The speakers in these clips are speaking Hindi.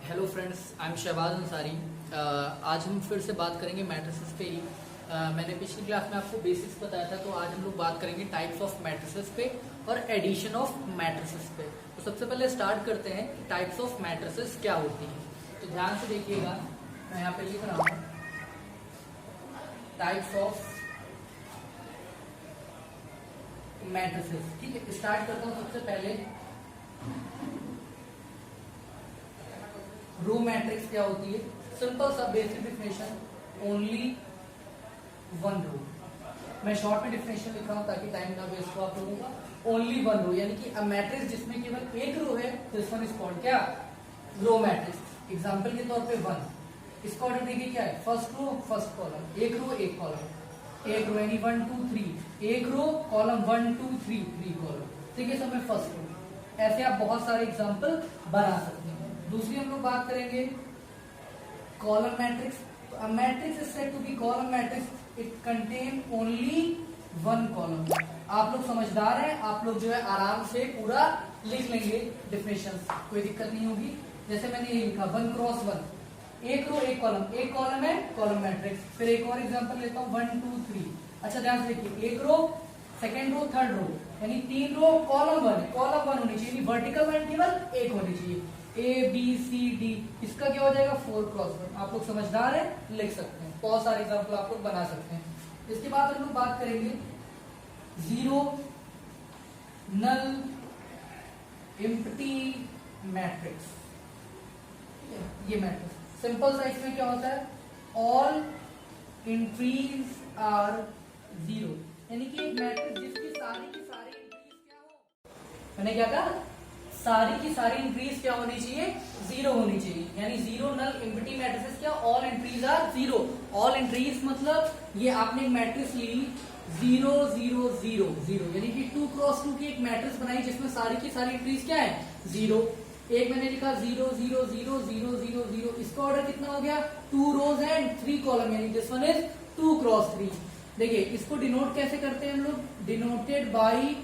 Hello friends, I am Shahbaz Ansari. आज हम फिर से बात करेंगे मैट्रिसेस पे ही। मैंने पिछली क्लास में आपको बेसिक्स बताया था, तो आज हम लोग बात करेंगे टाइप्स ऑफ मैट्रिसेस पे और एडिशन ऑफ मैट्रिसेस पे। तो सबसे पहले स्टार्ट करते हैं टाइप्स ऑफ मैट्रिसेस क्या होती हैं। तो ध्यान से देखिएगा, मैं यहाँ पे लिख रहा हूँ टाइप्स ऑफ मैट्रिसेस। ठीक है, स्टार्ट करता हूँ सबसे पहले। रो मैट्रिक्स क्या होती है? सिंपल सा basic definition, only one row. मैं शॉर्ट में डिफिनेशन लिख रहा हूं ताकि टाइम ना वेस्ट हो आप लोगों का। ओनली वन रो यानी कि अ मैट्रिक्स जिसमें केवल एक रो है, दिस वन इज कॉल्ड क्या? Row matrix. एग्जांपल के तौर पे वन, इसका ऑर्डर देखिए क्या है? फर्स्ट रो फर्स्ट कॉलम, एक रो एक कॉलम, एक रो यानी 1 2 3, एक रो कॉलम 1 2 3 3 कॉलम। ठीक है, सब में फर्स्ट रो। ऐसे आप बहुत सारे एग्जांपल बना सकते हैं। दूसरी हम लोग बात करेंगे कॉलम मैट्रिक्स। तो a matrix is said to be column matrix, it contain only one column. आप लोग समझदार हैं, आप लोग जो है आराम से पूरा लिख लेंगे डिफिनेशंस, कोई दिक्कत नहीं होगी। जैसे मैंने ये लिखा 1 क्रॉस 1, एक रो एक कॉलम, एक कॉलम है कॉलम मैट्रिक्स। फिर एक और एग्जांपल लेता हूँ 1 2 3। अच्छा ध्यान से देखिए, एक row second row third row यानी 3 रो कॉलम 1, कॉलम 1 होनी चाहिए, वर्टिकल लाइन केवल एक होनी चाहिए। ए बी सी डी, इसका क्या हो जाएगा? 4 क्रॉस 1। आप लोग समझदार हैं, लिख सकते हैं। बहुत सारे एग्जाम्पल आप लोग बना सकते हैं। इसके बाद हम लोग बात करेंगे जीरो नल एम्प्टी मैट्रिक्स। ये मैट्रिक्स सिंपल सा, इसमें क्या होता है? ऑल एंट्रीज आर जीरो, यानी कि एक मैट्रिक्स जिसकी सारी की सारी एंट्रीज क्या हो, मैंने क्या कहा? सारी की सारी एंट्रीज क्या होनी चाहिए? जीरो होनी चाहिए। यानी जीरो नल एम्प्टी मैट्रिसेस क्या? All entries are zero. All entries मतलब ये आपने एक मैट्रिक्स ली 0 0 0 0, यानी कि 2 क्रॉस 2 की एक मैट्रिक्स बनाई जिसमें सारी की सारी एंट्रीज क्या है? जीरो। एक मैंने लिखा 0 0 0 0 0 0, इसका ऑर्डर कितना हो गया? 2 रोज एंड 3 कॉलम, यानी दिस वन इज 2 क्रॉस 3। देखिए इसको डिनोट कैसे करते हैं हम लोग? Denoted by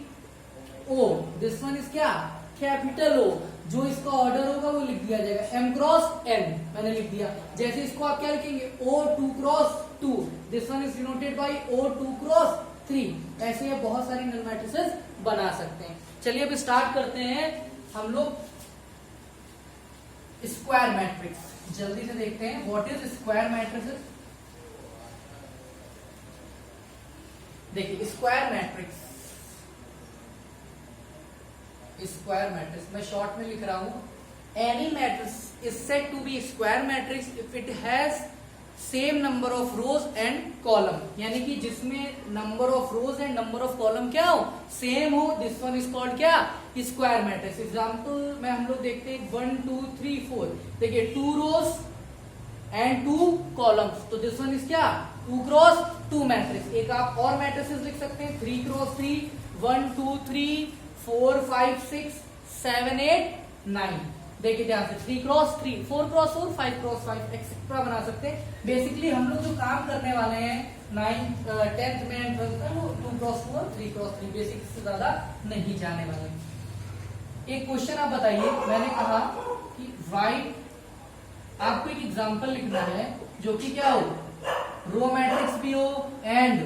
O. This one is क्या? Capital O. जो इसका ऑर्डर होगा वो लिख दिया जाएगा m क्रॉस n, मैंने लिख दिया। जैसे इसको आप क्या लिखेंगे? o 2 cross 2, this one is denoted by o 2 cross 3। ऐसे आप बहुत सारी नल मैट्रिसेस बना सकते हैं। चलिए अब स्टार्ट करते हैं हम लोग स्क्वायर मैट्रिक्स। जल्दी से देखते हैं व्हाट इज स्क्वायर मैट्रिसेस। देखिए स्क्वायर मैट्रिक्स, स्क्वायर मैट्रिक्स मैं शॉर्ट में लिख रहा हूं। Any matrix is said to be square matrix if it has same number of rows and column, यानी कि जिसमें number of rows and number of column क्या हो? सेम हो। दिस वन इज कॉल्ड क्या? Square matrix. एग्जांपल में हम लोग देखते हैं 1 2 3 4। देखिए 2 रोज एंड 2 कॉलम्स, तो दिस वन इज क्या? 2 क्रॉस 2 मैट्रिक्स। एक आप और मैट्रिसेस लिख सकते हैं 3 क्रॉस 3, 1 2 3 4 5 6 7 8 9। देखिए ध्यान से 3 क्रॉस 3, 4 क्रॉस 4, 5 क्रॉस 5 एक्सेट्रा बना सकते हैं। बेसिकली हम लोग जो काम करने वाले हैं 9th 10th में एंड 12th में, वो 2 क्रॉस 2 और 3 क्रॉस 3, बेसिक से ज्यादा नहीं जाने वाले। एक क्वेश्चन आप बताइए, मैंने कहा कि राइट, आपको एक एग्जांपल लिखना है जो कि क्या हो? रो मैट्रिक्स भी हो एंड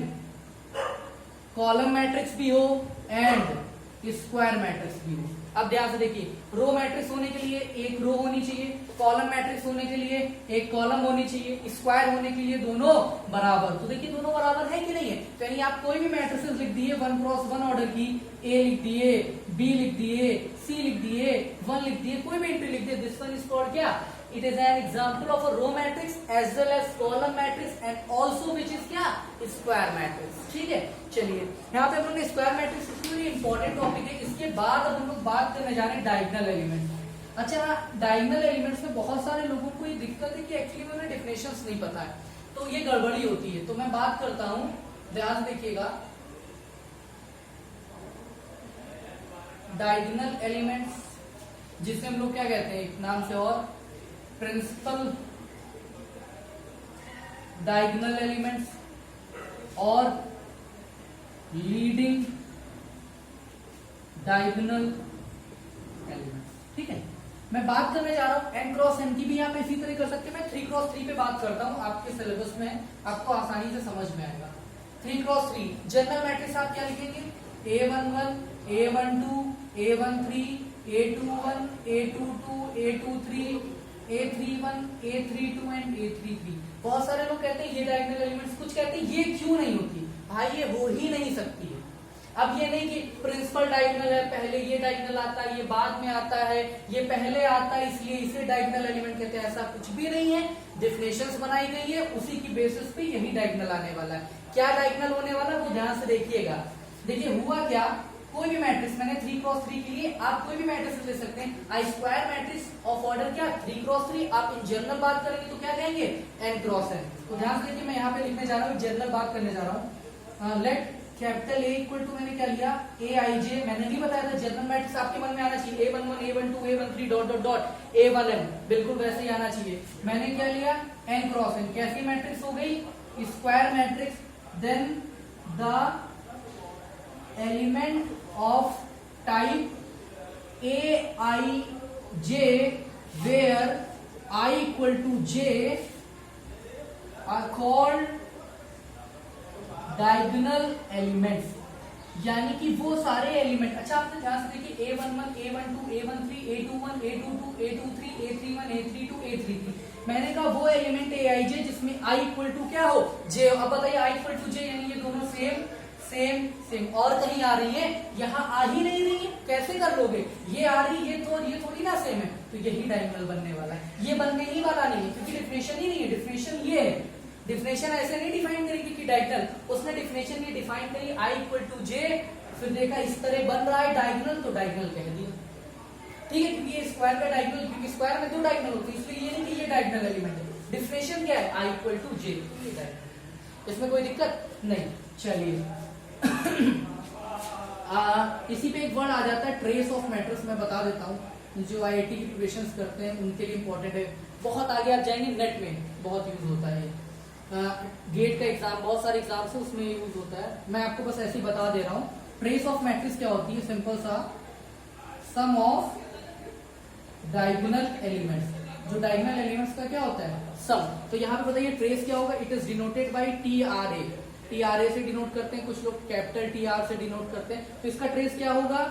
कॉलम मैट्रिक्स भी हो एंड स्क्वायर मैट्रिक्स भी हो। अब ध्यान से देखिए, रो मैट्रिक्स होने के लिए एक रो होनी चाहिए, कॉलम मैट्रिक्स होने के लिए एक कॉलम होनी चाहिए, स्क्वायर होने के लिए दोनों बराबर। तो देखिए दोनों बराबर है कि नहीं है? तो यानी आप कोई भी मैट्रिक्स लिख दिए 1 क्रॉस 1 ऑर्डर की, ए लिख दिए, बी लिख दिए, सी लिख दिए, 1 लिख दिए, कोई भी एंट्री लिख दिए, दिस वन इज कॉल्ड क्या? It is an example of a row matrix as well as column matrix and also which is क्या? Square matrix। ठीक है, चलिए यहाँ पे हम लोग ने स्क्वायर मैट्रिक्स, इसलिए इंपॉर्टेंट टॉपिक है। इसके बाद अब हम लोग बात करने जा रहे हैं डायगोनल एलिमेंट। अच्छा, डायगोनल एलिमेंट्स में बहुत सारे लोगों को ये दिक्कत है कि एक्चुअली में उन्हें डेफिनेशंस नहीं पता है, तो ये गड़बड़ी होती है। तो मैं बात करता हूं, ध्यान देखिएगा। डायगोनल एलिमेंट्स जिसे हम लोग क्या कहते हैं एक नाम से और? प्रिंसिपल डायगोनल एलिमेंट्स और लीडिंग डायगोनल एलिमेंट्स। ठीक है, मैं बात करने जा रहा हूँ n क्रॉस n की भी यहाँ पे इसी तरह कर सकते हैं। मैं 3 क्रॉस 3 पे बात करता हूँ, आपके सिलेबस में आपको आसानी से समझ में आएगा। 3 क्रॉस 3 जनरल मैट्रिक्स आप क्या लिखेंगे? A11, A12, A13, A21, A22, A23, A31, A32 and A33। बहुत सारे लोग कहते हैं ये डायगोनल एलिमेंट्स, कुछ कहते हैं ये क्यों नहीं होती। भाई ये हो ही नहीं सकती है। अब ये नहीं कि प्रिंसिपल डायगोनल है, पहले ये डायगोनल आता है, ये बाद में आता है, ये पहले आता है इसलिए इसे डायगोनल एलिमेंट कहते हैं, ऐसा कुछ भी नहीं है। डेफिनेशंस बनाई गई है, उसी की बेसिस पे यही डायगोनल आने वाला है। क्या डायगोनल होने वाला है वो ध्यान से देखिएगा। देखिए हुआ क्या, कोई भी मैट्रिक्स, मैंने 3 क्रॉस 3 के लिए आप कोई भी मैट्रिक्स ले सकते हैं। आई स्क्वायर मैट्रिक्स ऑफ ऑर्डर क्या 3 क्रॉस 3। आप इन जनरल बात करेंगे तो क्या कहेंगे? n cross n। तो ध्यान से देखिए, मैं यहाँ पे लिखने जा रहा हूँ, जनरल बात करने जा रहा हूँ। Let capital A equal to, मैंने क्या लिया? Aij। मैंने भी बताया था जनरल मैट्रिक्स आपके मन में आना चाहिए A11, A12, A13 dot dot dot A1n, बिल्कुल वैसे ही आना चाहिए। मैंने क्या लिया? n cross n। कैसी मैट्रिक्स हो गई? Square matrix. Then the element of type Aij where I equal to j are called diagonal elements। यानी कि वो सारे एलिमेंट, अच्छा आपने ध्यान से देखिए A11, A12, A13, A21, A22, A23, A31, A32, A33। मैंने कहा वो एलिमेंट Aij जिसमें I इक्वल टू क्या हो? j। अब बताइए I इक्वल टू j, यानी ये दोनों सेम सेम सेम। और कहीं आ रही है? यहाँ आ ही नहीं रही है, कैसे कर लोगे? ये आ रही है तो ये थोड़ी ना सेम है, तो यही डायगोनल बनने वाला है। ये बनने ही वाला नहीं है क्योंकि डिफिनेशन ही नहीं है। डिफिनेशन ये है, डिफिनेशन ऐसे नहीं डिफाइन करेगी कि डायगोनल, उसने डिफिनेशन ये डिफाइन करी I इक्वल टू j, फिर देखा इस तरह बन रहा है डायगोनल तो डायगोनल कह दिया। ठीक है, क्योंकि ये स्क्वायर का डायगोनल, क्योंकि स्क्वायर में 2 डायगोनल होते हैं, इसलिए ये नहीं कि ये डायगोनल एलिमेंट है। डिफिनेशन क्या है? I इक्वल टू j, इसमें कोई दिक्कत नहीं। चलिए इसी पे एक वर्ड आ जाता है ट्रेस ऑफ मैट्रिक्स, मैं बता देता हूँ। जो आईआईटी की प्रिपरेशंस करते हैं उनके लिए इंपॉर्टेंट है, बहुत आगे आप जाएंगे, नेट में बहुत यूज होता है। गेट का एग्जाम, बहुत सारे एग्जाम से उसमें यूज होता है। मैं आपको बस ऐसे ही बता दे रहा हूँ। ट्रेस ऑफ मैट्रिक्स क्या होती है? सिंपल सा सम ऑफ डायगोनल एलिमेंट्स। जो डायगोनल एलिमेंट्स का क्या होता है? सम। तो यहाँ पे बताइए ट्रेस क्या होगा? It is denoted by TRA। TRA से डिनोट करते हैं, कुछ लोग कैपिटल TR से डिनोट करते हैं। तो इसका ट्रेस क्या होगा?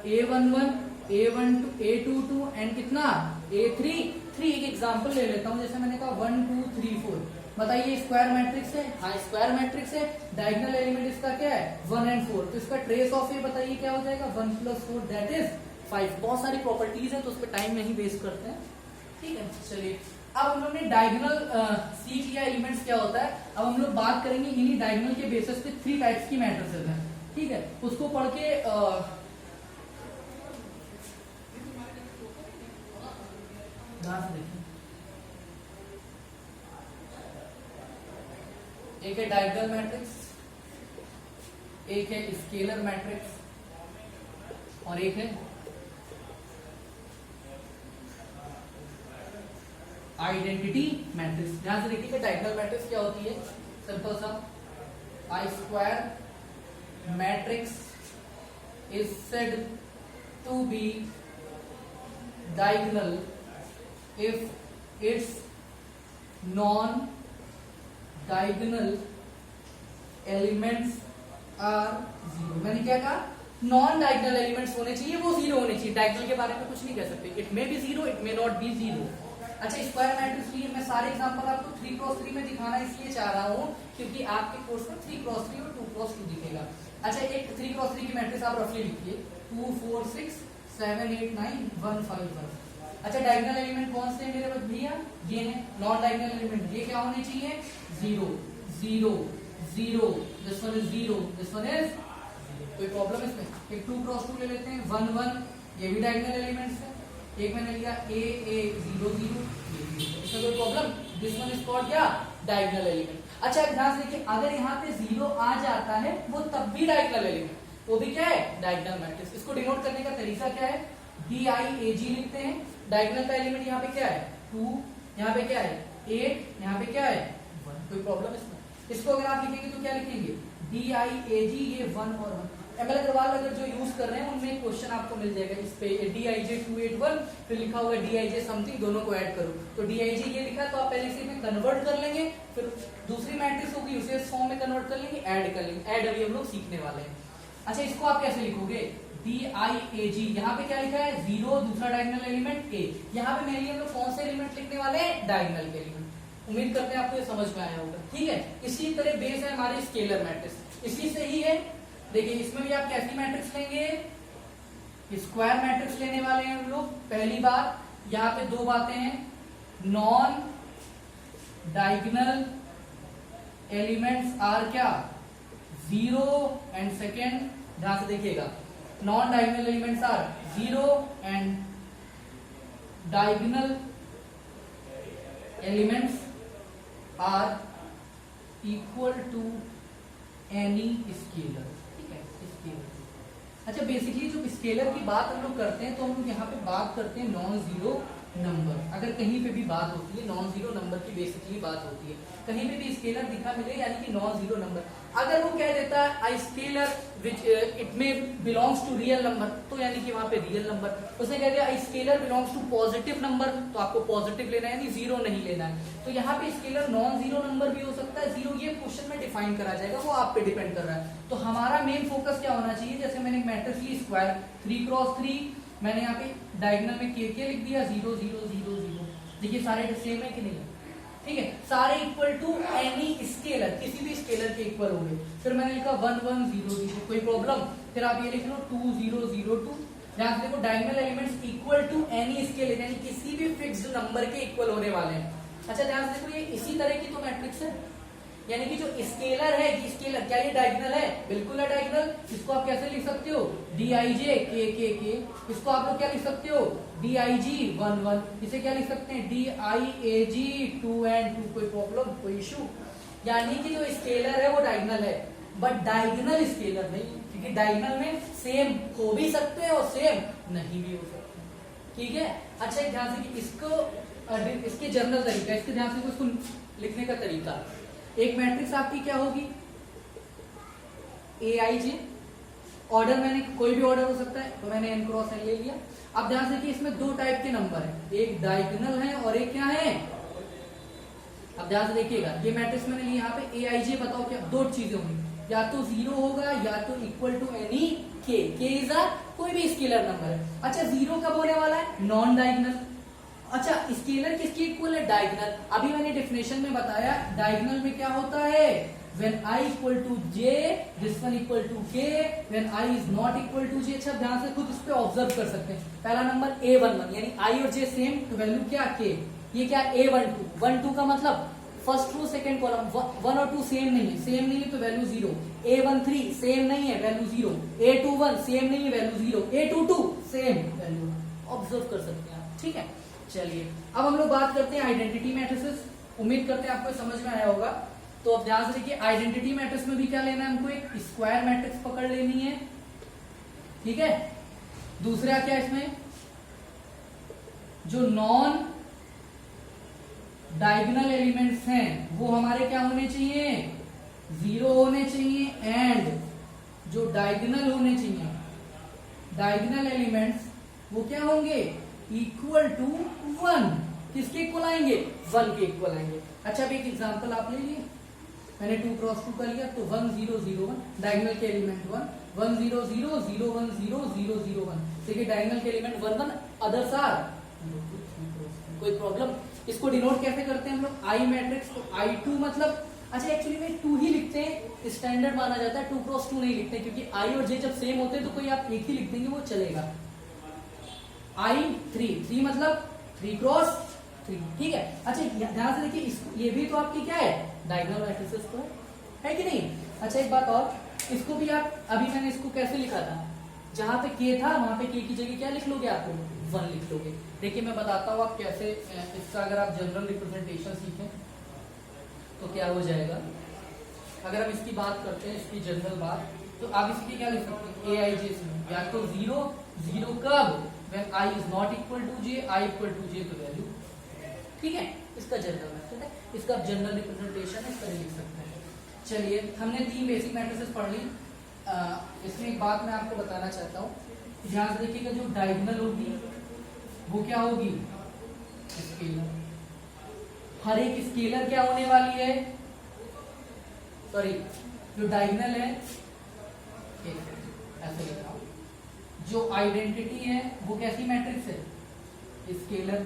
A11, A12, A22 एंड कितना? A33। एक एग्जांपल ले लेता हूं, जैसे मैंने कहा 1 2 3 4। बताइए स्क्वायर मैट्रिक्स है, हाँ स्क्वायर मैट्रिक्स है, डायगोनल एलिमेंट इसका क्या है? 1 एंड 4। तो इसका ट्रेस ऑफ ये बताइए क्या हो जाएगा? 1 + 4 दैट इज 5। बहुत सारी प्रॉपर्टीज है तो उस पर टाइम नहीं वेस्ट करते हैं। ठीक है, चलिए अब हम लोग ने डायगोनल सीख लिया एलिमेंट्स क्या होता है। अब हम लोग बात करेंगे इन्हीं डायगोनल के बेसिस पे 3 टाइप्स की मैट्रिसेस हैं। ठीक है, उसको पढ़ के ध्यान से देखिए। एक है डायगोनल मैट्रिक्स, एक है स्केलर मैट्रिक्स और एक है आइडेंटिटी मैट्रिक्स। ध्यान से देखिए डायगोनल मैट्रिक्स क्या होती है? सिंपल सा I square matrix is said to be diagonal if it's non diagonal elements are zero. मैंने क्या कहा? नॉन डायगोनल एलिमेंट्स होने चाहिए, वो जीरो होने चाहिए। डायगोनल के बारे में कुछ नहीं कह सकते, it may be zero, it may not be zero. अच्छा स्क्वायर मैट्रिक्स लिए मैं सारे एग्जांपल आपको 3 क्रॉस 3 में दिखाना इसलिए चाह रहा हूँ क्योंकि आपके कोर्स में 3 क्रॉस 3 और 2 क्रॉस 2 दिखेगा। अच्छा एक 3 क्रॉस 3 की मैट्रिक्स आप रफली लिखिए 2 4 6 7 8 9 1 5 1। अच्छा डायगोनल एलिमेंट कौन से हैं मेरे पास भैया? ये है नॉन डायगोनल एलिमेंट। ये क्या होने चाहिए? 0 0 0, this one is 0, this one is. कोई प्रॉब्लम इसमें? एक 2 क्रॉस 2 ले लेते हैं 1 1, ये भी डायगोनल एलिमेंट्स है। एक मैंने लिया A A 0 0, इसमें कोई problem? This one is called क्या? Diagonal element. अच्छा ध्यान से देखिए अगर यहाँ पे 0 आ जाता है वो तब भी डायगोनल एलिमेंट, वो भी क्या है? Diagonal matrix. इसको डिनोट करने का तरीका क्या है? DIAG लिखते हैं। डायगोनल का एलिमेंट यहाँ पे क्या है? 2, यहाँ पे क्या है? 8, यहाँ पे क्या है? 1। कोई प्रॉब्लम इसमें? इसको अगर आप लिखेंगे तो क्या लिखेंगे? DIAG, ये 1 और 1। एमएल अग्रवाल अगर जो यूज कर रहे हैं उनमें क्वेश्चन आपको मिल जाएगा इस पे DIJ 281 फिर लिखा होगा DIJ समथिंग, दोनों को ऐड करो तो DIJ ये लिखा तो आप पहले इसे में कन्वर्ट कर लेंगे, फिर दूसरी मैट्रिक्स होगी उसे इस फॉर्म में कन्वर्ट कर लेंगे, ऐड कर लेंगे। ऐड अभी हम लोग सीखने वाले हैं। अच्छा इसको आप कैसे लिखोगे, DIAG, यहाँ पे क्या लिखा है 0, दूसरा डायगोनल एलिमेंट A, यहाँ पे मेनली हम लोग कौन से एलिमेंट लिखने वाले हैं, डायगोनल के एलिमेंट। उम्मीद करते हैं आपको ये समझ में आया होगा, ठीक है। इसी तरह बेस है हमारी स्केलर मैट्रिक्स, इसी से ही है। देखिए इसमें भी आप कैसी मैट्रिक्स लेंगे, स्क्वायर मैट्रिक्स लेने वाले हैं हम लोग। पहली बात यहाँ पे दो बातें हैं, नॉन डायगोनल एलिमेंट्स आर क्या 0 एंड सेकेंड, ध्यान से देखिएगा, non diagonal elements are 0 and diagonal elements are equal to any scalar, ठीक है, स्केलर। अच्छा बेसिकली जो स्केलर की बात हम लोग करते हैं तो हम लोग यहाँ पे बात करते हैं नॉन जीरो नंबर। अगर कहीं पे भी बात होती है नॉन जीरो नंबर की बेसिकली बात होती है, कहीं पे भी स्केलर दिखा मिले यानी कि नॉन जीरो नंबर। अगर वो कह देता है आई स्केलर विच इट में बिलोंग्स टू रियल नंबर, तो यानी कि वहां पे रियल नंबर। उसने कह दिया I scalar belongs to positive number, तो आपको पॉजिटिव लेना है यानी जीरो नहीं लेना है। तो यहाँ पे स्केलर नॉन जीरो नंबर भी हो सकता है, जीरो ये क्वेश्चन में डिफाइन करा जाएगा, वो आप पे डिपेंड कर रहा है। तो हमारा मेन फोकस क्या होना चाहिए, जैसे मैंने मैट्रिक्स ली स्क्वायर 3 क्रॉस 3, मैंने यहाँ पे डायगोनल में के लिख दिया 0 0 0 0। देखिए सारे सेम है कि नहीं, ठीक है, सारे इक्वल टू एनी स्केलर, किसी भी स्केलर के इक्वल होंगे। फिर मैंने लिखा 1 1 0 0, कोई प्रॉब्लम। फिर आप ये लिख लो 2 0 0 2। ध्यान से देखो diagonal elements equal to any scalar यानी किसी भी फिक्स्ड नंबर के इक्वल होने वाले हैं। अच्छा ध्यान से देखो ये इसी तरह की तो मैट्रिक्स है, यानी कि जो स्केलर है, ये स्केलर क्या ये डायगोनल है, बिल्कुल है डायगोनल। इसको आप कैसे लिख सकते हो, DIJ k। इसको आप लोग क्या लिख सकते हो, DIG 1 1। इसे क्या लिख सकते हैं, DIAG 2 and 2। कोई प्रॉब्लम, कोई इशू। यानी कि जो स्केलर है वो डायगोनल है, बट डायगोनल स्केलर नहीं, क्योंकि डायगोनल में सेम हो भी सकते हैं और सेम नहीं भी हो सकते, ठीक है। अच्छा ध्यान से कि इसको इसके जनरल तरीका, इसके ध्यान से इसको लिखने का तरीका, एक मैट्रिक्स आपकी क्या होगी AIJ, ऑर्डर मैंने कोई भी ऑर्डर हो सकता है, तो मैंने n क्रॉस n ले लिया। अब ध्यान से कि इसमें दो टाइप के नंबर है, एक डायगोनल है और एक क्या है। अब ध्यान से देखिएगा ये मैट्रिक्स मैंने लिया, यहाँ पे AIJ बताओ क्या, दो चीजें होंगी, या तो 0 होगा या तो equal to any k is a कोई भी स्केलर नंबर है। अच्छा 0 कब होने वाला है, नॉन डायगोनल। अच्छा स्केलर किसके इक्वल है, डायगोनल। अभी मैंने डेफिनेशन में बताया डायगोनल में क्या होता है, when I equal to j this one equal to k, when I is not equal to j। अच्छा ध्यान से खुद इस पे ऑब्जर्व कर सकते हैं, पहला नंबर A11 यानी I और j सेम तो वैल्यू क्या k, ये क्या A12 1 2 का मतलब फर्स्ट रो सेकंड कॉलम, 1 और 2 सेम नहीं है, सेम नहीं है तो वैल्यू 0। A13 सेम नहीं है, वैल्यू 0। A21 सेम नहीं है, value 0। A22 same value, observe कर सकते हैं आप, ठीक है। चलिए अब हम लोग बात करते हैं आइडेंटिटी मैट्रिसेस। उम्मीद करते हैं आपको समझ में आया होगा। तो अब ध्यान से देखिए आइडेंटिटी मैट्रिक्स में भी क्या लेना है हमको, एक स्क्वायर मैट्रिक्स पकड़ लेनी है, ठीक है। दूसरा क्या इसमें, जो नॉन डायगोनल एलिमेंट्स हैं वो हमारे क्या होने चाहिए, 0 होने चाहिए, एंड जो डायगोनल होने चाहिए, डायगोनल एलिमेंट्स वो क्या होंगे, इक्वल टू 1। किसके इक्वल आएंगे, 1 के इक्वल आएंगे। अच्छा अब एक एग्जांपल आप ले लिए, मैंने 2 क्रॉस 2 कर लिया तो 1 0 0 1, डायगोनल के एलिमेंट 1 1 0 0 0 1 0 0 0 1। देखिए डायगोनल के एलिमेंट 1 1, अदर्स आर 0 2 3 4। कोई प्रॉब्लम। इसको डिनोट कैसे करते हैं हम लोग, आई मैट्रिक्स, तो I2 मतलब, अच्छा एक्चुअली में 2 ही लिखते हैं, स्टैंडर्ड माना जाता है, 2 क्रॉस 2 नहीं लिखते क्योंकि I और J जब सेम होते हैं तो कोई आप एक ही लिख देंगे वो चलेगा। I3 3 मतलब 3 क्रॉस 3, ठीक है। अच्छा ध्यान से देखिए ये भी तो आपकी क्या है, डायगोनल मैट्रिसेस तो है कि नहीं। अच्छा एक बात और, इसको भी आप, अभी मैंने इसको कैसे लिखा था, जहां पे k था वहां पे k की जगह क्या लिख लोगे, आप 1 लिख लोगे। देखिए मैं बताता हूँ आप कैसे इसका, अगर आप जनरल रिप्रेजेंटेशन सीखें तो क्या हो जाएगा। अगर हम इसकी बात करते हैं, इसकी जनरल बात, तो आप इसकी क्या लिख सकते हैं, AIJ में या तो 0 0 कब, when I is not equal to j, I equal to j तो वैल्यू, ठीक है। इसका जनरल मेथड है, इसका जनरल रिप्रेजेंटेशन इस तरह लिख सकते हैं। चलिए हमने 3 बेसिक मैट्रिसेस पढ़ ली, इसमें एक बात मैं आपको बताना चाहता हूँ, ध्यान से देखिएगा, जो डायगोनल होगी वो क्या होगी, स्केलर। हर एक स्केलर क्या होने वाली है, सॉरी, जो डायगोनल है ऐसे लिख रहा हूं, जो आइडेंटिटी है वो कैसी मैट्रिक्स है, स्केलर।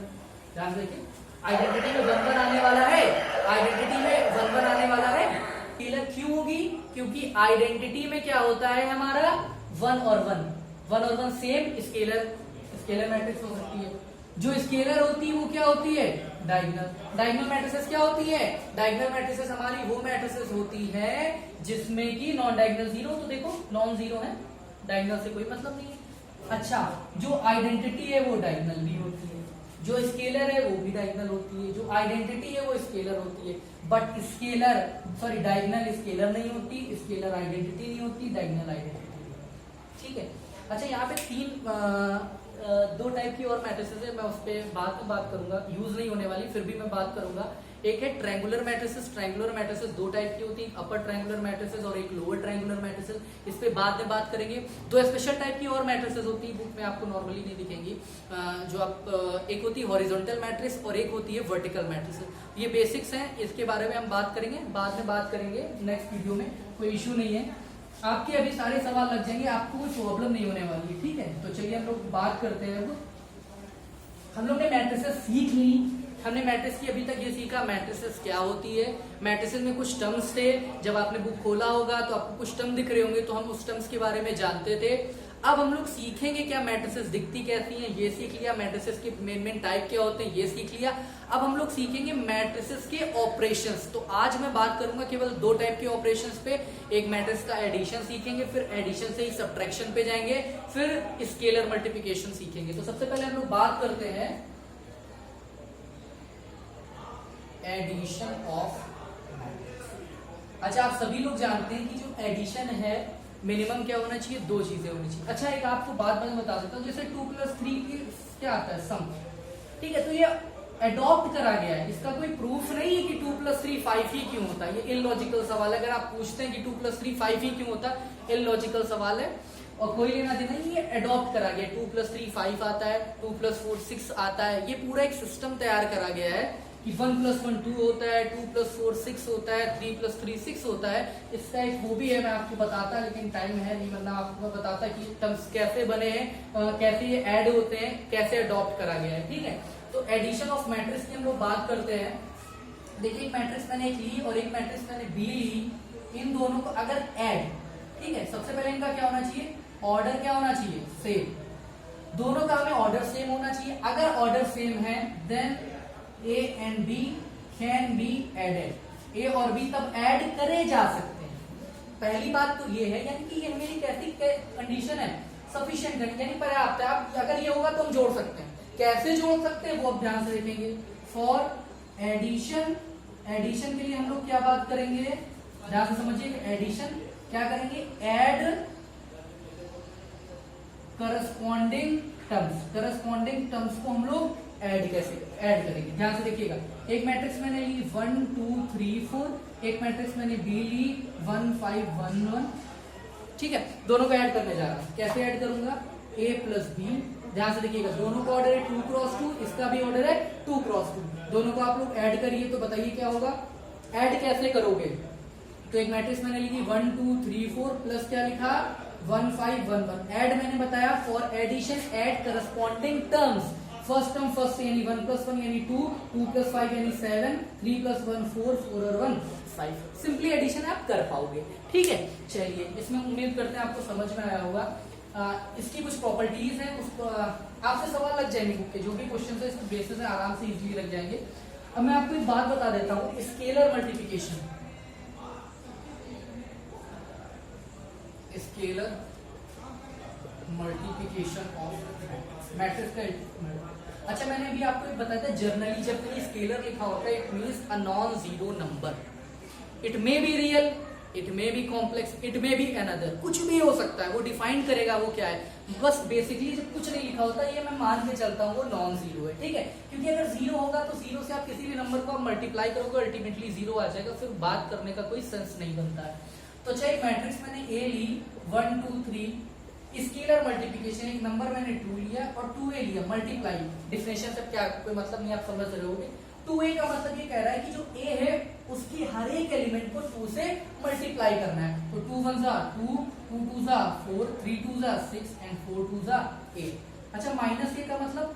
ध्यान देखिए, आइडेंटिटी में 1 1 आने वाला है, आइडेंटिटी में 1 1 आने वाला है। स्केलर क्यों होगी, क्योंकि आइडेंटिटी में क्या होता है हमारा 1 और 1 सेम स्केलर मैट्रिक्स हो सकती है। जो स्केलर होती है वो क्या होती है, डायगोनल मैट्रिसेस क्या होती है, डायगोनल मैट्रिसेस हमारी वो मैट्रिसेस होती है जिसमें कि नॉन डायगोनल जीरो, तो देखो नॉन जीरो है, डायगोनल से कोई मतलब नहीं है। अच्छा, जो आइडेंटिटी है वो डायगोनल भी होती है, जो स्केलर है वो भी डायगोनल होती है, जो आइडेंटिटी है वो स्केलर होती है, but scalar sorry diagonal scalar नहीं होती, स्केलर आइडेंटिटी नहीं होती, डायगोनल आइडेंटिटी। ठीक है। अच्छा, यहाँ पे दो टाइप की और मैट्रिसेस है, मैं उस पर बाद में बात करूंगा, यूज नहीं होने वाली, फिर भी मैं बात करूंगा। एक है ट्रायंगुलर मैट्रिसेस। ट्रायंगुलर मैट्रिसेस दो टाइप की होती है, अपर ट्रायंगुलर मैट्रिसेस और एक लोअर ट्रायंगुलर मैट्रिसेस। इस पे बाद में बात करेंगे। दो स्पेशल टाइप की और मैट्रिसेस होती है, बुक में आपको नॉर्मली नहीं दिखेंगी, जो आप एक होती है हॉरिजॉन्टल मैट्रिक्स और एक होती है वर्टिकल मैट्रिसेस। ये बेसिक्स हैं, इसके बारे में हम बात करेंगे, बाद में बात करेंगे नेक्स्ट वीडियो में, कोई इश्यू नहीं है। आपके अभी सारे सवाल लग जाएंगे, आपको कोई प्रॉब्लम नहीं होने वाली है। ठीक है, तो चलिए हम लोग बात करते हैं। अब हम लोग ने मैट्रिसेस सीख ली, हमने मैट्रिक्स की अभी तक ये सीखा मैट्रिसेस क्या होती है। मैट्रिसेस में कुछ टर्म्स थे, जब आपने बुक खोला होगा तो आपको कुछ टर्म दिख रहे होंगे, तो हम उस टर्म्स के बारे में जानते थे। अब हम लोग सीखेंगे क्या मैट्रिसेस दिखती कैसी हैं, ये सीख लिया। मैट्रिसेस के मेन टाइप क्या होते हैं, ये सीख लिया। अब हम लोग सीखेंगे मैट्रिसेस के ऑपरेशंस। तो आज मैं बात करूंगा केवल दो टाइप के ऑपरेशंस पे। एक मैट्रिक्स का एडिशन सीखेंगे, फिर एडिशन से ही सब्ट्रैक्शन पे जाएंगे, फिर स्केलर मल्टीप्लिकेशन सीखेंगे। तो सबसे पहले हम लोग बात करते हैं एडिशन ऑफ मैट्रिक्स। अच्छा, आप सभी लोग जानते हैं कि जो एडिशन है मिनिमम क्या होना चाहिए, दो चीजें होनी चाहिए। अच्छा, एक आपको बात मैं बता देता हूँ, जैसे 2 + 3 की क्या आता है, सम। ठीक है, तो ये अडॉप्ट करा गया है, इसका कोई प्रूफ नहीं है कि 2 + 3 5 ही क्यों होता है। ये इलॉजिकल सवाल है। अगर आप पूछते हैं कि 2 + 3 5 ही क्यों होता है, इलॉजिकल सवाल है और कोई लेना देना नहीं। ये अडॉप्ट करा गया, 2 + 3 5 आता है, 2 + 4 6 आता है। ये पूरा एक सिस्टम तैयार करा गया है कि 1 + 1 2 होता है, 2 + 4 6 होता है, 3 + 3 6 होता है। इसका एक वो भी है, मैं आपको बताता, लेकिन टाइम है नहीं, वरना आपको मैं बताता कि टर्म्स कैसे बने हैं, कैसे ये ऐड होते हैं, कैसे अडॉप्ट करा गया है। ठीक है, तो एडिशन ऑफ मैट्रिक्स की हम लोग बात करते हैं। देखिए, एक मैट्रिक्स मैंने एक ली और एक मैट्रिक्स मैंने बी ली, इन दोनों को अगर ऐड, ठीक है, सबसे पहले इनका क्या होना चाहिए, ऑर्डर क्या होना चाहिए, सेम। दोनों का हमें ऑर्डर सेम होना चाहिए। अगर ऑर्डर सेम है then A and B can be added। A और B तब ऐड करे जा सकते हैं। पहली बात तो ये है, यानी कि ये मेरी कैसी कंडीशन है, सफिशिएंट यानी पर्याप्त है। आप अगर ये होगा तो हम जोड़ सकते हैं। कैसे जोड़ सकते हैं वो आप ध्यान से देखेंगे। फॉर एडिशन, एडिशन के लिए हम लोग क्या बात करेंगे, ध्यान से समझिए। एडिशन क्या करेंगे, add corresponding terms. Corresponding terms को हम लोग ऐड कैसे ऐड करेंगे, ध्यान से देखिएगा। एक मैट्रिक्स मैंने ली 1 2 3 4, एक मैट्रिक्स मैंने बी ली 1 5 1 1। ठीक है, दोनों को ऐड करने जा रहा हूं। कैसे ऐड करूंगा, A + B। ध्यान से देखिएगा, दोनों का ऑर्डर है 2 × 2, इसका भी ऑर्डर है 2 × 2। दोनों को आप लोग ऐड करिए, तो बताइए क्या होगा। ऐड कैसे करोगे, तो एक मैट्रिक्स मैंने लिखी 1 2 3 4 प्लस क्या लिखा 1 5 1 1। ऐड मैंने बताया for addition add corresponding terms. First term first यानी 1 + 1 यानी 2, 2 + 5 यानी 7, 3 + 1 4, 4 और 1 5। सिंपली एडिशन आप कर पाओगे। ठीक है, चलिए, इसमें उम्मीद करते हैं आपको समझ में आया होगा। इसकी कुछ प्रॉपर्टीज हैं, उसको आपसे सवाल लग जाएंगे, बुक के जो भी क्वेश्चन है इसके बेसिस में आराम से इजीली लग जाएंगे। अब मैं आपको एक बात बता देता हूँ, scalar multiplication. Scalar multiplication of matrix का। अच्छा, मैंने अभी आपको एक बताया था, जर्नली जब कोई स्केलर लिखा होता है it means a non zero number. It may be real, it may be complex, it may be another, कुछ भी हो सकता है। वो डिफाइन करेगा वो क्या है। बस बेसिकली जब कुछ नहीं लिखा होता, ये मैं मान के चलता हूँ वो नॉन जीरो है। ठीक है, क्योंकि अगर जीरो होगा तो जीरो से आप किसी भी नंबर को आप मल्टीप्लाई करोगे, अल्टीमेटली जीरो आ जाएगा, फिर बात करने का कोई सेंस नहीं बनता है। तो चाहे मैट्रिक्स मैंने ए ली 1 2 3, स्केलर मल्टीप्लिकेशन एक नंबर मैंने 2 लिया और 2a लिया मल्टीप्लाई, डिफरेंशियल से क्या कोई मतलब नहीं, आप समझ रहे होगे। 2a का मतलब ये कह रहा है कि जो a है उसकी हर एक एलिमेंट को 2 से मल्टीप्लाई करना है। तो 2 1 2, 2 2 4, 3 2 6 एंड 4 2 8। अच्छा माइनस a का मतलब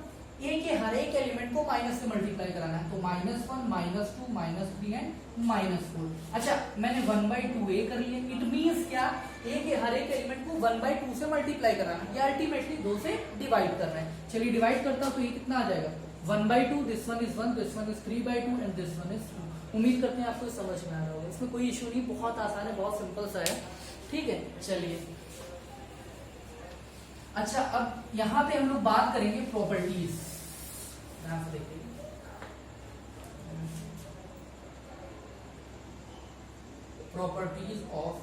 a के हर एक एलिमेंट को माइनस से मल्टीप्लाई कराना है, तो -1 -2 -3 एंड -4। अच्छा मैंने 1/2a कर लिया, इट मींस क्या, a के हर एक एलिमेंट को 1/2 से मल्टीप्लाई कराना है, या अल्टीमेटली 2 से डिवाइड करना है। चलिए डिवाइड करता हूं तो ये कितना आ जाएगा 1/2, this one is 1, this one is 3/2 and this one is 2। उम्मीद करते हैं आपको समझ में आ रहा होगा, इसमें कोई इशू नहीं, बहुत आसान है, बहुत सिंपल सा है, ठीक है। चलिए अच्छा अब यहां पे हम लोग बात करेंगे प्रॉपर्टीज, ध्यान से देखिए। प्रॉपर्टीज ऑफ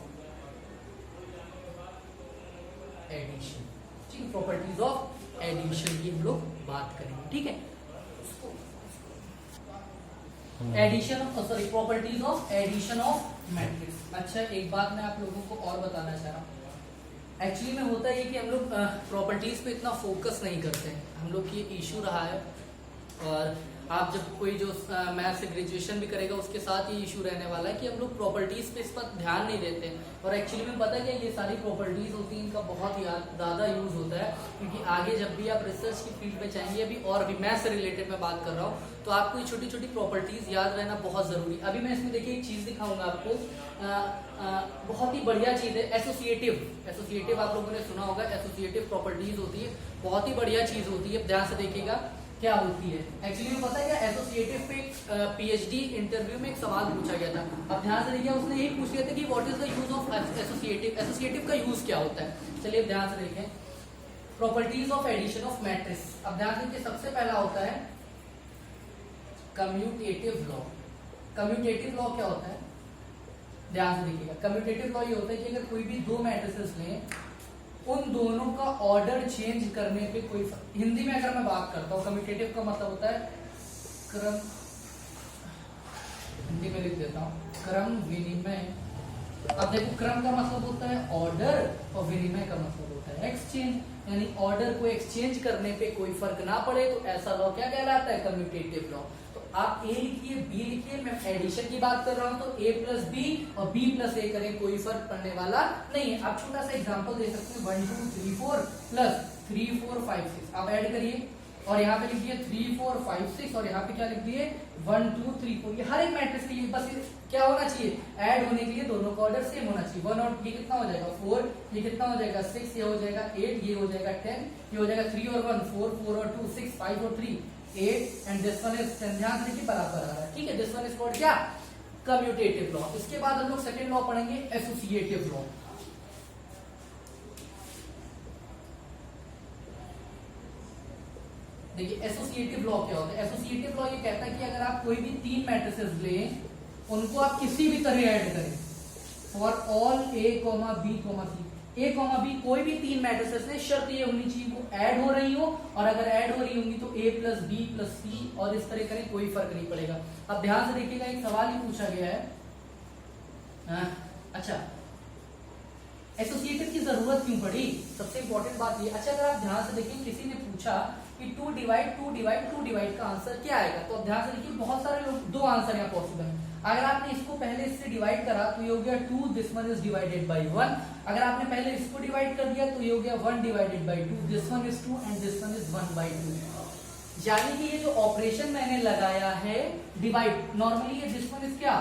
एडिशन, ठीक है, प्रॉपर्टीज ऑफ एडिशन की हम लोग बात करेंगे, ठीक है। Addition of, sorry, properties of addition of matrix. अच्छा एक बात मैं आप लोगों को और बताना चाह रहा हूँ, एक्चुअली में होता है कि हम लोग प्रॉपर्टीज पे इतना फोकस नहीं करते हैं, हम लोग की इशू रहा है, और आप जब कोई जो मैथ्स से ग्रेजुएशन भी करेगा उसके साथ ये इशू रहने वाला है कि हम लोग प्रॉपर्टीज पे इस पर ध्यान नहीं देते। और एक्चुअली में पता है क्या, ये सारी प्रॉपर्टीज होती हैं, इनका बहुत ही ज़्यादा यूज होता है, क्योंकि आगे जब भी आप रिसर्च की फील्ड में जाएंगे, अभी और भी मैथ्स से रिलेटेड मैं बात कर रहा हूँ, तो आपको ये छोटी छोटी प्रॉपर्टीज याद रहना बहुत जरूरी। अभी मैं इसमें देखिए एक चीज दिखाऊंगा आपको, बहुत ही बढ़िया चीज है, एसोसिएटिव आप लोगों ने सुना होगा, एसोसिएटिव प्रॉपर्टीज होती है, बहुत ही बढ़िया चीज होती है, ध्यान से देखिएगा क्या होती है। एक्चुअली में पता है क्या, एसोसिएटिव पे पीएचडी इंटरव्यू में एक सवाल पूछा गया था, अब ध्यान से देखिए, उसने यही पूछ लिया था कि what is the use of associative, associative का यूज क्या होता है। चलिए ध्यान से देखें, properties of addition of matrix. अब ध्यान से देखिए, सबसे पहला होता है कम्यूटेटिव लॉ। कम्यूटेटिव लॉ क्या होता है, ध्यान से देखिएगा, कम्यूटेटिव लॉ ये होता है कि अगर कोई भी दो मैट्रिसेस लें, उन दोनों का ऑर्डर चेंज करने पे कोई, हिंदी में अगर मैं बात करता हूँ, कम्यूटेटिव का मतलब होता है क्रम, हिंदी में लिख देता हूँ, क्रम विनिमय। अब देखो क्रम का मतलब होता है ऑर्डर और विनिमय का मतलब होता है एक्सचेंज, यानी ऑर्डर को एक्सचेंज करने पे कोई फर्क ना पड़े, तो ऐसा लॉ क्या कहलाता है, कम्यूटेटिव लॉ। तो आप ए लिखिए, बी लिखिए, मैं एडिशन की बात कर रहा हूं, तो a प्लस बी और b प्लस ए करें, कोई फर्क पड़ने वाला नहीं है। आप छोटा सा एग्जांपल दे सकते हैं, 1 2 3 4 प्लस 3 4 5 6, आप ऐड करिए, और यहाँ पे लिखिए 3 4 5 6, और यहाँ पे क्या लिख दिए 1 2 3 4। ये हर एक मैट्रिक्स के लिए बस क्या होना चाहिए, ऐड होने के लिए दोनों का ऑर्डर सेम होना चाहिए। 1 और ये कितना हो जाएगा 4, ये कितना हो जाएगा 6, ये हो जाएगा 8, ये हो जाएगा 10, ये हो जाएगा 3 और 1 4, 4 और 2 6, 5 और 3 8 एंड दिस वन इज 10। ध्यान से देखिए बराबर आ रहा है, ठीक है। दिस वन इज कॉल्ड क्या, कम्यूटेटिव लॉ। इसके बाद हम लोग सेकंड लॉ पढ़ेंगे, एसोसिएटिव लॉ। देखिए एसोसिएटिव लॉ क्या होता है, एसोसिएटिव लॉ ये कहता है कि अगर आप कोई भी तीन मैट्रिसेस लें, उनको आप किसी भी तरह ऐड करें, for all a, b, c, a, b कोई भी तीन मैट्रिसेस ने, शर्त ये होनी चाहिए वो ऐड हो रही हो, और अगर ऐड हो रही होंगी तो a plus b plus c, और इस तरह करें, कोई फर्क नहीं पड़ेगा। अब ध्यान से देखिएगा, एक सवाल ही पूछा गया है, अच्छा एसोसिएटिव की जरूरत क्यों पड़ी, सबसे इंपॉर्टेंट बात ये। अच्छा अगर आप ध्यान से देखिए, किसी ने पूछा कि 2 डिवाइड का आंसर क्या आएगा, तो अब ध्यान से देखिए, बहुत सारे लोग, दो आंसर यहाँ पॉसिबल है। अगर आपने इसको पहले इससे डिवाइड करा तो ये हो गया 2, this one is divided by 1। अगर आपने पहले इसको डिवाइड कर दिया तो ये हो गया 1 divided by 2, this one is 2 and this one is 1/2। यानी कि ये जो ऑपरेशन मैंने लगाया है डिवाइड, नॉर्मली ये दिस वन इज क्या,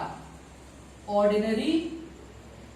ऑर्डिनरी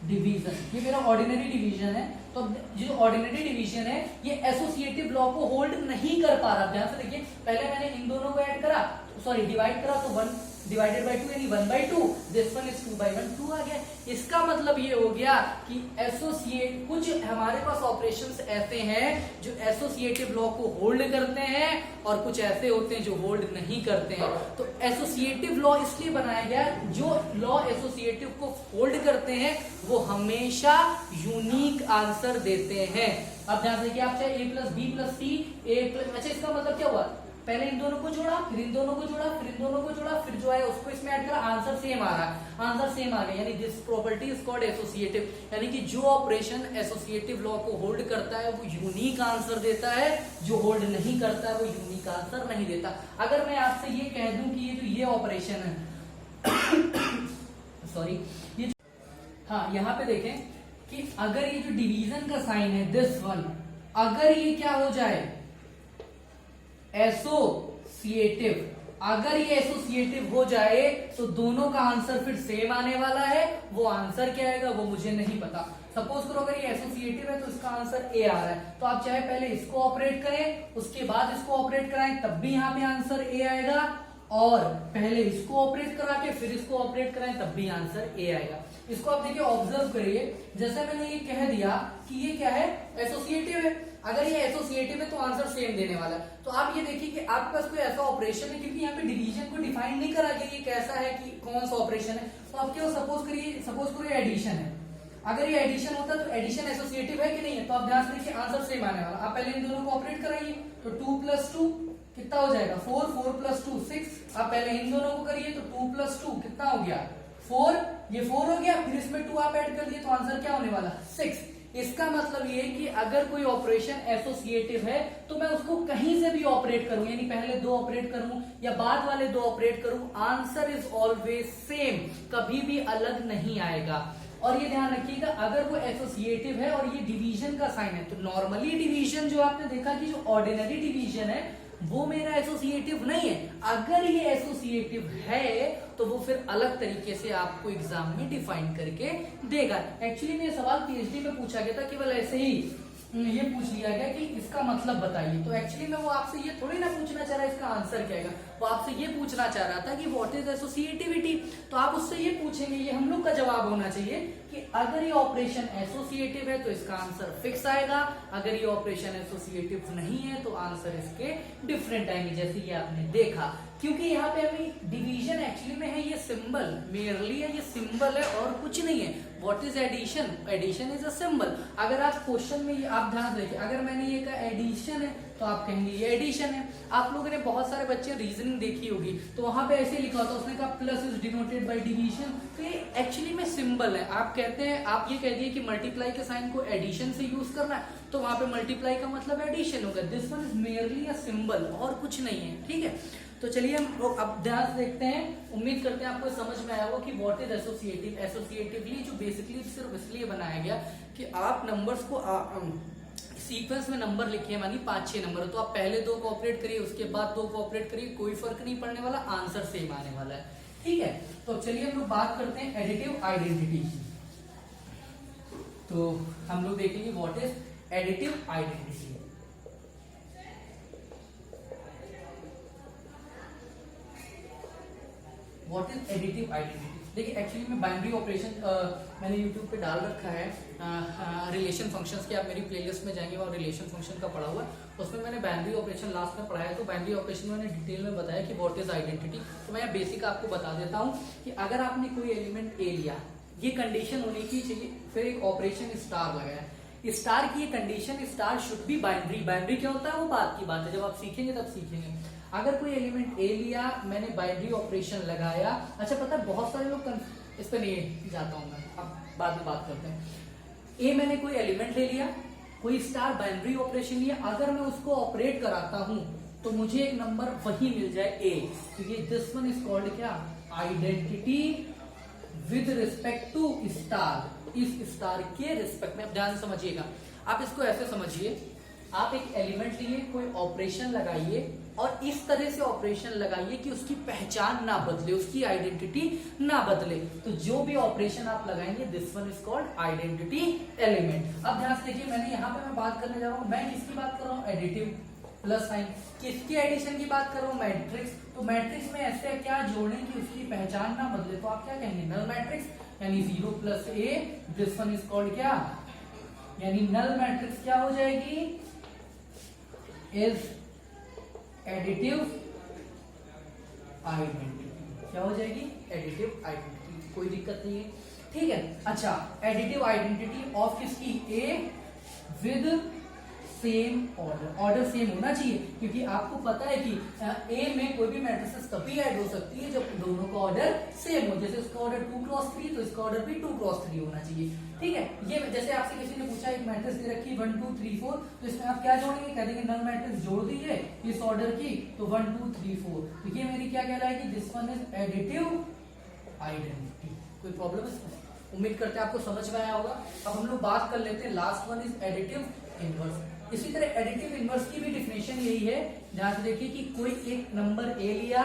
डिवीजन, ये मेरा ऑर्डिनरी डिवीजन है। तो जो ऑर्डिनरी डिवीजन है ये एसोसिएटिव लॉ को होल्ड नहीं कर पा रहा। ध्यान से देखिए, पहले मैंने इन दोनों को ऐड करा, सॉरी डिवाइड करा, तो 1 डिवाइडेड बाय 2 यानी 1/2, दिस वन इज 2/1, 2 आ गया। इसका मतलब ये हो गया कि एसोसिएट, कुछ हमारे पास ऑपरेशंस ऐसे हैं जो एसोसिएटिव लॉ को होल्ड करते हैं, और कुछ ऐसे होते हैं जो होल्ड नहीं करते हैं। तो एसोसिएटिव लॉ इसलिए बनाया गया, जो लॉ एसोसिएटिव को होल्ड करते हैं वो हमेशा यूनिक आंसर देते हैं। अब ध्यान देखिए, आप चाहे a प्लस बी प्लस सी, अच्छा इसका मतलब क्या हुआ, पहले इन दोनों को जोड़ा, फिर इन दोनों को जोड़ा, फिर इन दोनों को जोड़ा, फिर जो है उसको इसमें ऐड करा, आंसर सेम आ रहा है, आंसर सेम आ गया, यानी this property is called associative, यानी कि जो ऑपरेशन एसोसिएटिव लॉ को होल्ड करता है वो यूनिक आंसर देता है, जो होल्ड नहीं करता है वो यूनिक आंसर नहीं देता। अगर मैं आपसे ये कह दूं कि ये जो ये ऑपरेशन है सॉरी ये, हाँ यहाँ पे देखें कि अगर ये जो डिवीजन का साइन है दिस वन, अगर ये क्या हो जाए एसोसिएटिव, अगर ये एसोसिएटिव हो जाए तो दोनों का आंसर फिर सेम आने वाला है, वो आंसर क्या आएगा वो मुझे नहीं पता। सपोज करो अगर ये एसोसिएटिव है तो इसका आंसर ए आ रहा है, तो आप चाहे पहले इसको ऑपरेट करें उसके बाद इसको ऑपरेट कराएं तब भी यहाँ पे आंसर ए आएगा, और पहले इसको ऑपरेट करा के फिर इसको ऑपरेट कराएं तब भी आंसर ए आएगा। इसको आप देखिए ऑब्जर्व करिए, जैसे मैंने ये कह दिया कि ये क्या है एसोसिएटिव है, अगर ये एसोसिएटिव है तो आंसर सेम देने वाला है। तो आप ये देखिए कि आपके पास कोई ऐसा ऑपरेशन है, क्योंकि यहाँ पे डिवीजन को डिफाइन नहीं करा कि ये कैसा है कि कौन सा ऑपरेशन है, तो आप क्या सपोज करो ये एडिशन है, अगर ये एडिशन होता है तो एडिशन एसोसिएटिव है कि नहीं है, तो आप ध्यान से देखिए आंसर सेम आने वाला। आप पहले इन दोनों को ऑपरेट कराइए तो 2 + 2 कितना हो जाएगा 4, 4 + 2 6। आप पहले इन दोनों को करिए तो 2 + 2 कितना हो गया 4, ये 4 हो गया, फिर इसमें 2 आप ऐड कर दिए तो आंसर क्या होने वाला 6। इसका मतलब ये कि अगर कोई ऑपरेशन एसोसिएटिव है तो मैं उसको कहीं से भी ऑपरेट करूं, यानी पहले 2 ऑपरेट करूं या बाद वाले 2 ऑपरेट करूं, आंसर इज ऑलवेज सेम, कभी भी अलग नहीं आएगा। और ये ध्यान रखिएगा अगर वो एसोसिएटिव है और ये डिवीजन का साइन है, तो नॉर्मली डिवीजन जो आपने देखा कि जो ऑर्डिनरी डिवीजन है वो मेरा एसोसिएटिव नहीं है, अगर ये एसोसिएटिव है तो वो फिर अलग तरीके से आपको एग्जाम में डिफाइन करके देगा। एक्चुअली में सवाल पीएचडी में पूछा गया था, केवल ऐसे ही ये पूछ लिया गया कि इसका मतलब बताइए, तो एक्चुअली में वो आपसे ये थोड़ी ना पूछना चाह रहा है इसका आंसर क्या है, वो आपसे ये पूछना चाह रहा था कि व्हाट इज एसोसिएटिविटी। तो आप उससे ये पूछेंगे, ये हम लोग का जवाब होना चाहिए कि अगर ये ऑपरेशन एसोसिएटिव है तो इसका आंसर फिक्स आएगा, अगर ये ऑपरेशन एसोसिएटिव नहीं है तो आंसर इसके डिफरेंट आएंगे, जैसे ये आपने देखा। क्योंकि यहाँ पे हमें डिवीजन एक्चुअली में है ये सिंबल, मेयरली है ये सिंबल है और कुछ नहीं है। What is addition, addition is a symbol. अगर आप क्वेश्चन में आप ध्यान रखिए, अगर मैंने ये कहा एडिशन है तो आप कहेंगे ये एडिशन है। आप लोगों ने बहुत सारे बच्चे रीजनिंग देखी होगी तो वहां पे ऐसे लिखा होता है, उसने कहा plus is denoted by division, तो ये एक्चुअली में सिंबल है। आप कहते हैं, आप ये कह दिए कि मल्टीप्लाई के साइन को एडिशन से यूज करना है, तो वहां पे मल्टीप्लाई का मतलब एडिशन होगा। This one is merely a symbol और कुछ नहीं है, ठीक है। तो चलिए हम लोग अब ध्यान से देखते हैं, उम्मीद करते हैं आपको समझ में आया होगा कि व्हाट इज एसोसिएटिव। एसोसिएटिवली जो बेसिकली सिर्फ इसलिए बनाया गया कि आप नंबर्स को सीक्वेंस में नंबर लिखे, मानी 5-6 नंबर, तो आप पहले 2 को ऑपरेट करिए उसके बाद 2 को ऑपरेट करिए, कोई फर्क नहीं पड़ने वाला, आंसर सेम आने वाला है, ठीक है। तो चलिए हम लोग बात करते हैं एडिटिव आइडेंटिटी। तो हम लोग देखेंगे what is additive identity. What is additive identity. देखिए एक्चुअली में बाइनरी ऑपरेशन मैंने यूट्यूब पे डाल रखा है, रिलेशन फंक्शंस के, आप मेरी प्लेलिस्ट में जाएंगे और रिलेशन फंक्शन का पढ़ा हुआ है, उसमें मैंने बाइनरी ऑपरेशन लास्ट में पढ़ाया। तो बाइनरी ऑपरेशन में मैंने डिटेल में बताया कि व्हाट इज आइडेंटिटी। तो मैं बेसिक आपको बता देता हूँ कि अगर आपने कोई एलिमेंट ए लिया, ये कंडीशन होनी की चाहिए, फिर एक ऑपरेशन स्टार लगाया, स्टार की ये condition, star should be binary. Binary क्या होता है वो बात की बात है, जब आप सीखेंगे तब सीखेंगे। अगर कोई एलिमेंट ए लिया, मैंने बाइनरी ऑपरेशन लगाया, अच्छा पता है बहुत सारे लोग इस पर नहीं जाता हूं मैं, अब बाद में बात करते हैं। ए मैंने कोई एलिमेंट ले लिया, कोई स्टार बाइनरी ऑपरेशन लिया, अगर मैं उसको ऑपरेट कराता हूं तो मुझे एक नंबर वही मिल जाए ए, तो ये दिस वन इज कॉल्ड क्या identity with respect to star. इस स्टार के रिस्पेक्ट में ध्यान समझिएगा, आप इसको ऐसे समझिए, आप एक एलिमेंट लिए, कोई ऑपरेशन लगाइए और इस तरह से ऑपरेशन लगाइए कि उसकी पहचान ना बदले, उसकी आइडेंटिटी ना बदले। तो जो भी ऑपरेशन आप लगाएंगे this one is called identity element. अब ध्यान से देखिए, मैंने यहाँ पे मैं बात करने जा रहा हूँ, मैं किसकी बात कर रहा हूँ एडिटिव प्लस साइन, किसकी एडिशन की बात कर रहा हूँ मैट्रिक्स। तो मैट्रिक्स में ऐसे क्या जोड़ें कि उसकी पहचान ना बदले, तो आप क्या कहेंगे नल मैट्रिक्स, यानी 0 + a, this one is called क्या, यानी नल मैट्रिक्स क्या हो जाएगी इज एडिटिव आइडेंटिटी। क्या हो जाएगी एडिटिव आइडेंटिटी, कोई दिक्कत नहीं है, ठीक है। अच्छा एडिटिव आइडेंटिटी ऑफ किसकी, ए विद सेम ऑर्डर सेम होना चाहिए, क्योंकि आपको पता है कि ए में कोई भी मैट्रिसेस तभी ऐड हो सकती है जब दोनों का ऑर्डर सेम हो। जैसे उसका ऑर्डर 2 क्रॉस 3 तो इसका ऑर्डर भी 2 क्रॉस 3 होना चाहिए, ठीक है। ये जैसे आपसे किसी ने पूछा एक मैट्रिक्स दे रखी 1 2 3 4, तो इसमें आप क्या जोड़ेंगे, कह देंगे नल मैट्रिक्स जोड़ दी है इस ऑर्डर की, तो 1 2 3 4, तो ये मेरी क्या कहलाएगी, this one is additive identity. कोई प्रॉब्लम है इसमें? उम्मीद करते हैं आपको समझ में आया होगा। अब हम लोग बात कर लेते हैं, last one is additive inverse. इसी तरह एडिटिव इनवर्स की भी डिफिनेशन यही है, जहां से देखिए कि कोई एक नंबर ए लिया,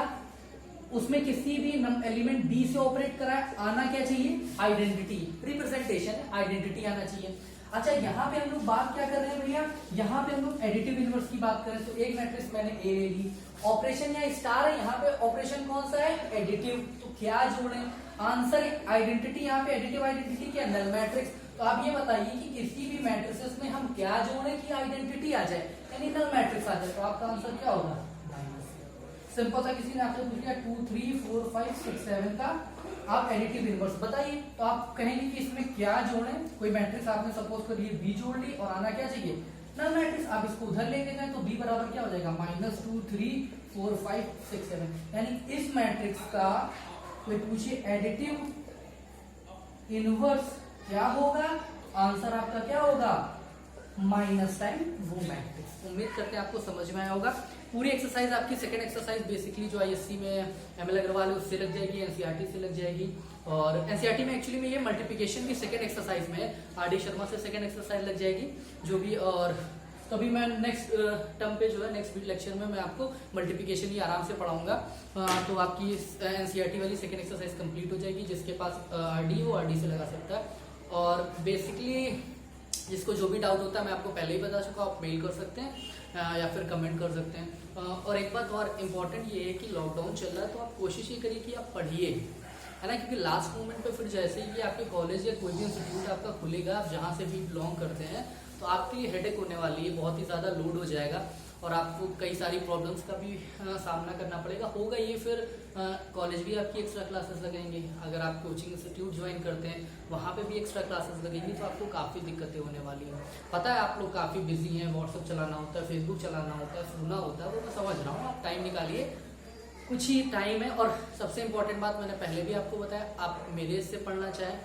उसमें किसी भी एलिमेंट बी से ऑपरेट करा है, आना क्या चाहिए, आइडेंटिटी, रिप्रेजेंटेशन, आइडेंटिटी आना चाहिए। अच्छा, यहाँ पे हम लोग बात क्या कर रहे हैं भैया, यहाँ पे हम लोग एडिटिव इनवर्स की बात करें तो एक मैट्रिक्स मैंने ए ले ली, ऑपरेशन या स्टार है, यहाँ पे ऑपरेशन कौन सा है, एडिटिव, तो क्या जोड़े, आंसर आइडेंटिटी, यहाँ पे एडिटिव आइडेंटिटी क्या, नल मैट्रिक्स। तो आप ये बताइए कि किसी भी मैट्रिक्स में हम क्या जोड़े कि आइडेंटिटी आ जाए, यानी नल मैट्रिक्स आ जाए, तो आपका आंसर क्या होगा, सिंपल सा। किसी ने आपसे पूछ लिया 2 3 4 5 6 7 का आप एडिटिव इनवर्स बताइए, तो आप कहेंगे कि इसमें क्या जोड़ें, कोई मैट्रिक्स आपने सपोज कर लिए बी जोड़ ली और आना क्या चाहिए, नल मैट्रिक्स। आप इसको उधर लेके जाए तो बी बराबर क्या हो जाएगा, -2 3 4 5 6 7, यानी इस मैट्रिक्स का कोई पूछिए एडिटिव इनवर्स क्या होगा, आंसर आपका क्या होगा, माइनस टाइम वो मैट्रिक्स। उम्मीद करते हैं आपको समझ में आया होगा। पूरी एक्सरसाइज आपकी सेकंड एक्सरसाइज बेसिकली जो आईएससी में एमएल अग्रवाल है उससे लग जाएगी, एनसीईआरटी से लग जाएगी, और एनसीईआरटी में एक्चुअली में ये मल्टीप्लिकेशन भी सेकंड एक्सरसाइज में है, आरडी शर्मा से सेकंड एक्सरसाइज लग जाएगी जो भी। और तभी मैं नेक्स्ट टर्म पे जो है नेक्स्ट लेक्चर में मैं आपको मल्टीप्लिकेशन ही आराम से पढ़ाऊंगा, तो आपकी एनसीईआरटी वाली सेकंड एक्सरसाइज कंप्लीट हो जाएगी। जिसके पास आरडी वो आरडी से लगा सकता है, और बेसिकली जिसको जो भी डाउट होता है मैं आपको पहले ही बता चुका, आप मेल कर सकते हैं या फिर कमेंट कर सकते हैं। और एक बात और इम्पोर्टेंट ये है कि लॉकडाउन चल रहा है तो आप कोशिश ये करिए कि आप पढ़िए, है ना, क्योंकि लास्ट मोमेंट पे फिर जैसे ही कि आपके कॉलेज या कोई भी इंस्टीट्यूट आपका खुलेगा, आप जहाँ से भी बिलोंग करते हैं, तो आपके लिए हेडेक होने वाली है, बहुत ही ज़्यादा लोड हो जाएगा और आपको कई सारी प्रॉब्लम्स का भी सामना करना पड़ेगा। होगा ये फिर कॉलेज भी आपकी एक्स्ट्रा क्लासेस लगेंगे, अगर आप कोचिंग इंस्टीट्यूट ज्वाइन करते हैं वहाँ पे भी एक्स्ट्रा क्लासेस लगेंगी, तो आपको काफ़ी दिक्कतें होने वाली हैं। पता है आप लोग काफ़ी बिजी हैं, व्हाट्सअप चलाना होता है, फेसबुक चलाना होता है, सोना होता है, वो मैं समझ रहा हूँ, आप टाइम निकालिए, कुछ ही टाइम है। और सबसे इम्पोर्टेंट बात मैंने पहले भी आपको बताया, आप मेरे से पढ़ना चाहें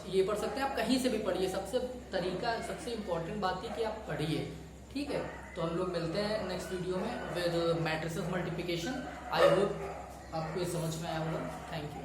ये पढ़ सकते हैं, आप कहीं से भी पढ़िए, सबसे इम्पोर्टेंट बात है कि आप पढ़िए, ठीक है। तो हम लोग मिलते हैं नेक्स्ट वीडियो में with matrices multiplication. I hope आपको ये समझ में आया होगा। Thank you.